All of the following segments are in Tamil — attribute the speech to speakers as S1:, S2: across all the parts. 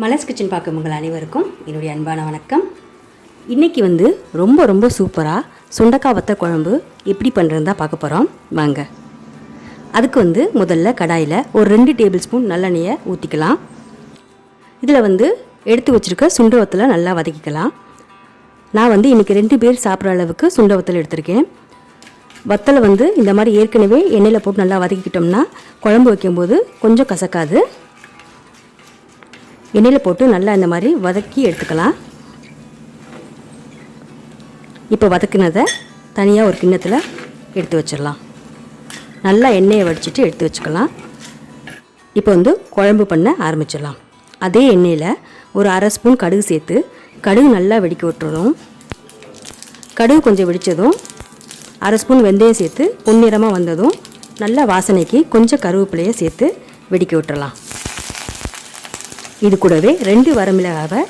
S1: மலர்ஸ் கிச்சன் பார்க்கும் உங்கள் அனைவருக்கும் என்னுடைய அன்பான வணக்கம். இன்றைக்கி ரொம்ப சூப்பராக சுண்டக்காய் வத்தல் குழம்பு எப்படி பண்ணுறதுன்னு தான் பார்க்க போகிறோம். வாங்க. அதுக்கு முதல்ல கடாயில் ஒரு 2 டேபிள் ஸ்பூன் நல்லெண்ணெயை ஊற்றிக்கலாம். இதில் எடுத்து வச்சுருக்க சுண்ட வத்தலை நல்லா வதக்கிக்கலாம். நான் இன்றைக்கி 2 பேர் சாப்பிட்ற அளவுக்கு சுண்ட வத்தல் எடுத்திருக்கேன். வத்தலை இந்த மாதிரி ஏற்கனவே எண்ணெயில் போட்டு நல்லா வதக்கிக்கிட்டோம்னா குழம்பு வைக்கும்போது கொஞ்சம் கசக்காது. எண்ணெயில் போட்டு நல்லா இந்த மாதிரி வதக்கி எடுத்துக்கலாம். இப்போ வதக்கினதை தனியாக ஒரு கிண்ணத்தில் எடுத்து வச்சிடலாம். நல்லா எண்ணெயை வடிச்சிட்டு எடுத்து வச்சுக்கலாம். இப்போ குழம்பு பண்ண ஆரம்பிச்சிடலாம். அதே எண்ணெயில் ஒரு 1/2 ஸ்பூன் கடுகு சேர்த்து கடுகு நல்லா வெடிக்க விட்டுறணும். கடுகு கொஞ்சம் வெடித்ததும் 1/2 ஸ்பூன் வெந்தயம் சேர்த்து பொன்னிறமாக வந்ததும் நல்லா வாசனைக்கு கொஞ்சம் கருவேப்பிலையை சேர்த்து வெடிக்க விட்டுறலாம். இது கூடவே 2 வரமிளகாவை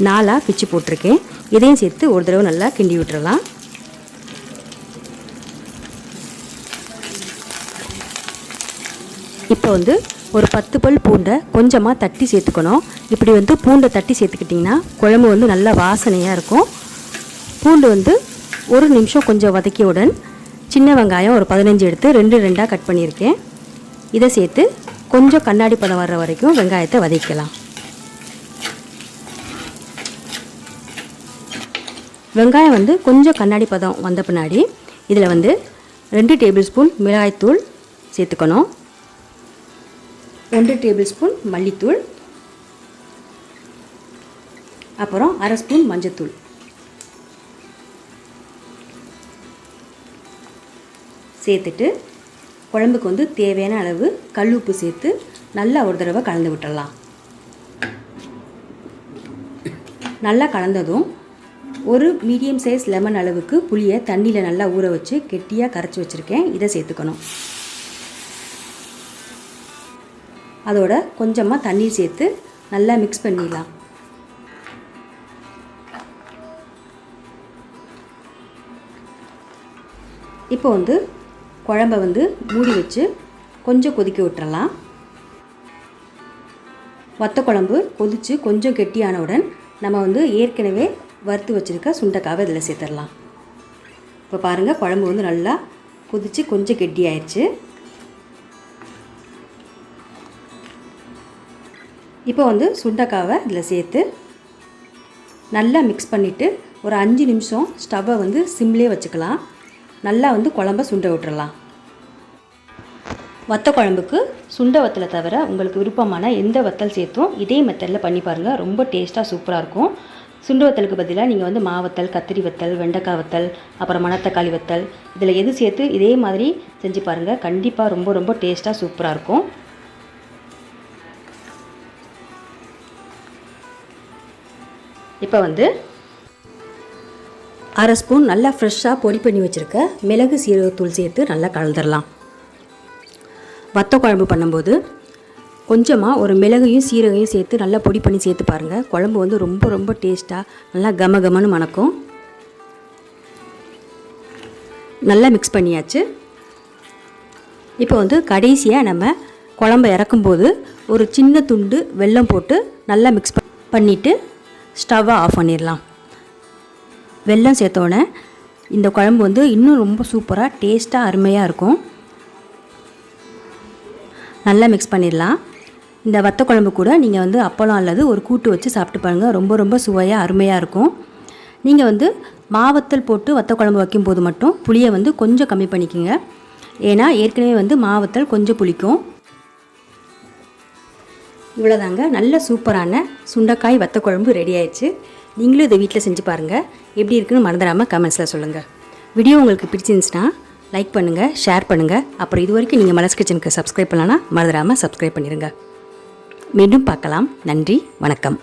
S1: 4 பிச்சு போட்டிருக்கேன். இதையும் சேர்த்து ஒரு தடவை நல்லா கிண்டி விட்டுறலாம். இப்போ ஒரு 10 பல் பூண்டை கொஞ்சமாக தட்டி சேர்த்துக்கணும். இப்படி பூண்டை தட்டி சேர்த்துக்கிட்டிங்கன்னா குழம்பு நல்லா வாசனையாக இருக்கும். பூண்டு 1 நிமிஷம் கொஞ்சம் வதக்கியவுடன் சின்ன வெங்காயம் ஒரு 15 எடுத்து 2 கட் பண்ணியிருக்கேன். இதை சேர்த்து கொஞ்சம் கண்ணாடி பதம் வர்ற வரைக்கும் வெங்காயத்தை வதக்கலாம். வெங்காயம் கொஞ்சம் கண்ணாடி பதம் வந்த பின்னாடி இதில் 2 டேபிள் ஸ்பூன் மிளகாய்த்தூள் சேர்த்துக்கணும். 1 டேபிள் ஸ்பூன் மல்லித்தூள், அப்புறம் 1/2 ஸ்பூன் மஞ்சத்தூள் சேர்த்துட்டு குழம்புக்கு தேவையான அளவு கல் உப்பு சேர்த்து நல்லா ஒரு தடவை கலந்து விட்டுடலாம். நல்லா கலந்ததும் ஒரு மீடியம் சைஸ் லெமன் அளவுக்கு புளியை தண்ணியில் நல்லா ஊற வச்சு கெட்டியாக கரைச்சி வச்சுருக்கேன். இதை சேர்த்துக்கணும். அதோட கொஞ்சமாக தண்ணீர் சேர்த்து நல்லா மிக்ஸ் பண்ணிடலாம். இப்போ குழம்பை மூடி வச்சு கொஞ்சம் கொதிக்க விட்டுறலாம். வத்த குழம்பு கொதித்து கொஞ்சம் கெட்டியானவுடன் நம்ம ஏற்கனவே வறுத்து வச்சுருக்க சுண்டைக்காவை இதில் சேர்த்துடலாம். இப்போ பாருங்கள், குழம்பு நல்லா கொதித்து கொஞ்சம் கெட்டி ஆயிடுச்சு. இப்போ சுண்டைக்காவை இதில் சேர்த்து நல்லா மிக்ஸ் பண்ணிவிட்டு ஒரு 5 நிமிஷம் ஸ்டவ்வை சிம்லேயே வச்சுக்கலாம். நல்லா குழம்ப சுண்ட விட்டுறலாம். வத்த குழம்புக்கு சுண்ட வத்தலை தவிர உங்களுக்கு விருப்பமான எந்த வத்தல் சேர்த்தும் இதே மெத்தடில் பண்ணி பாருங்கள். ரொம்ப டேஸ்ட்டாக சூப்பராக இருக்கும். சுண்ட வத்தலுக்கு பதிலாக நீங்கள் மாவத்தல், கத்திரி வத்தல், வெண்டைக்காய் வத்தல், அப்புறம் மணத்தக்காளி வத்தல், இதில் எது சேர்த்து இதே மாதிரி செஞ்சு பாருங்கள். கண்டிப்பாக ரொம்ப டேஸ்ட்டாக சூப்பராக இருக்கும். இப்போ 1/2 ஸ்பூன் நல்லா ஃப்ரெஷ்ஷாக பொடி பண்ணி வச்சுருக்க மிளகு சீரகத்தூள் சேர்த்து நல்லா கலந்துடலாம். வத்த குழம்பு பண்ணும்போது கொஞ்சமாக ஒரு மிளகையும் சீரகையும் சேர்த்து நல்லா பொடி பண்ணி சேர்த்து பாருங்கள். குழம்பு ரொம்ப டேஸ்ட்டாக நல்லா கமன்னு மணக்கும். நல்லா மிக்ஸ் பண்ணியாச்சு. இப்போ கடைசியாக நம்ம குழம்பை இறக்கும்போது ஒரு சின்ன துண்டு வெல்லம் போட்டு நல்லா மிக்ஸ் பண்ணிவிட்டு ஸ்டவ்வை ஆஃப் பண்ணிடலாம். வெல்லம் சேர்த்தோடனே இந்த குழம்பு இன்னும் ரொம்ப சூப்பராக டேஸ்ட்டாக அருமையாக இருக்கும். நல்லா மிக்ஸ் பண்ணிடலாம். இந்த வத்த குழம்பு கூட நீங்கள் அப்பளம் அல்லது ஒரு கூட்டு வச்சு சாப்பிட்டு பாருங்கள். ரொம்ப சுவையாக அருமையாக இருக்கும். நீங்கள் மாவத்தல் போட்டு வத்த குழம்பு வைக்கும்போது மட்டும் புளியை கொஞ்சம் கம்மி பண்ணிக்கோங்க. ஏன்னா ஏற்கனவே மாவத்தல் கொஞ்சம் புளிக்கும். இவ்வளோதாங்க, நல்ல சூப்பரான சுண்டைக்காய் வத்த குழம்பு ரெடி ஆயிடுச்சு. நீங்களும் இதை வீட்டில் செஞ்சு பாருங்கள். எப்படி இருக்குன்னு மறந்துடாமல் கமெண்ட்ஸில் சொல்லுங்கள். வீடியோ உங்களுக்கு பிடிச்சிருந்துச்சுன்னா லைக் பண்ணுங்கள், ஷேர் பண்ணுங்கள். அப்புறம் இது வரைக்கும் நீங்கள் மலர்ஸ் கிச்சனுக்கு சப்ஸ்கிரைப் பண்ணலன்னா மறந்துடாமல் சப்ஸ்கிரைப் பண்ணிடுங்க. மீண்டும் பார்க்கலாம். நன்றி, வணக்கம்.